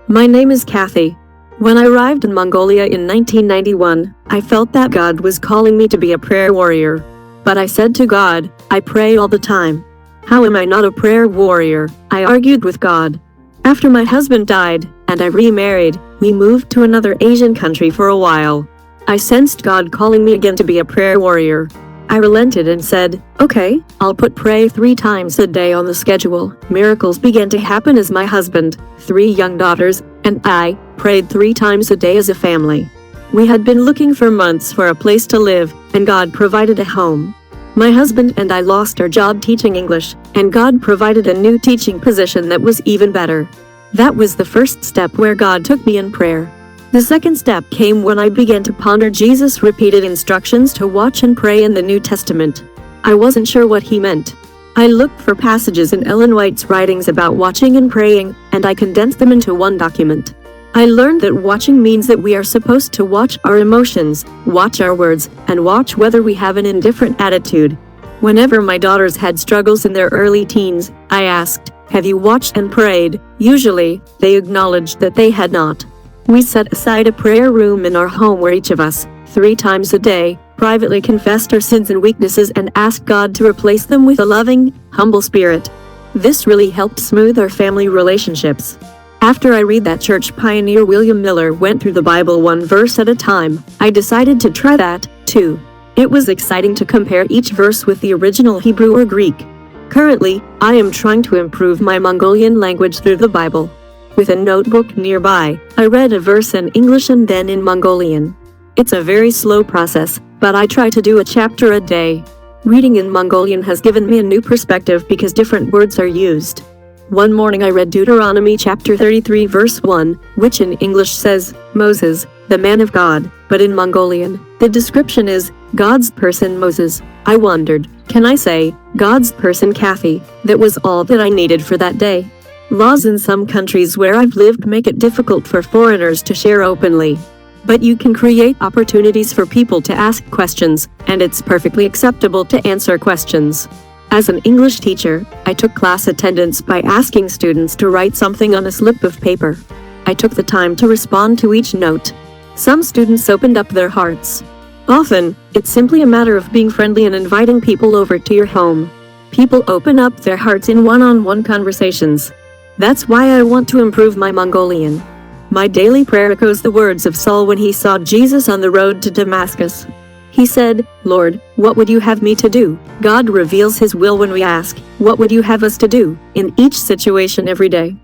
My name is Kathy. When I arrived in Mongolia in 1991, I felt that God was calling me to be a prayer warrior. But I said to God, I pray all the time. How am I not a prayer warrior? I argued with God. After my husband died, and I remarried, we moved to another Asian country for a while. I sensed God calling me again to be a prayer warrior. I relented and said, okay, I'll pray 3 times a day on the schedule. Miracles began to happen as my husband, 3 young daughters, and I prayed 3 times a day as a family. We had been looking for months for a place to live, and God provided a home. My husband and I lost our job teaching English, and God provided a new teaching position that was even better. That was the first step where God took me in prayer. The second step came when I began to ponder Jesus' repeated instructions to watch and pray in the New Testament. I wasn't sure what he meant. I looked for passages in Ellen White's writings about watching and praying, and I condensed them into one document. I learned that watching means that we are supposed to watch our emotions, watch our words, and watch whether we have an indifferent attitude. Whenever my daughters had struggles in their early teens, I asked, have you watched and prayed? Usually, they acknowledged that they had not. We set aside a prayer room in our home where each of us, 3 times a day, privately confessed our sins and weaknesses and asked God to replace them with a loving, humble spirit. This really helped smooth our family relationships. After I read that church pioneer William Miller went through the Bible 1 verse at a time, I decided to try that, too. It was exciting to compare each verse with the original Hebrew or Greek. Currently, I am trying to improve my Mongolian language through the Bible. With a notebook nearby, I read a verse in English and then in Mongolian. It's a very slow process, but I try to do a chapter a day. Reading in Mongolian has given me a new perspective because different words are used. One morning I read Deuteronomy chapter 33 verse 1, which in English says, Moses, the man of God, but in Mongolian, the description is, God's person Moses. I wondered, can I say, God's person Kathy? That was all that I needed for that day. Laws in some countries where I've lived make it difficult for foreigners to share openly. But you can create opportunities for people to ask questions, and it's perfectly acceptable to answer questions. As an English teacher, I took class attendance by asking students to write something on a slip of paper. I took the time to respond to each note. Some students opened up their hearts. Often, it's simply a matter of being friendly and inviting people over to your home. People open up their hearts in one-on-one conversations. That's why I want to improve my Mongolian. My daily prayer echoes the words of Saul when he saw Jesus on the road to Damascus. He said, Lord, what would you have me to do? God reveals his will when we ask, what would you have us to do, in each situation every day.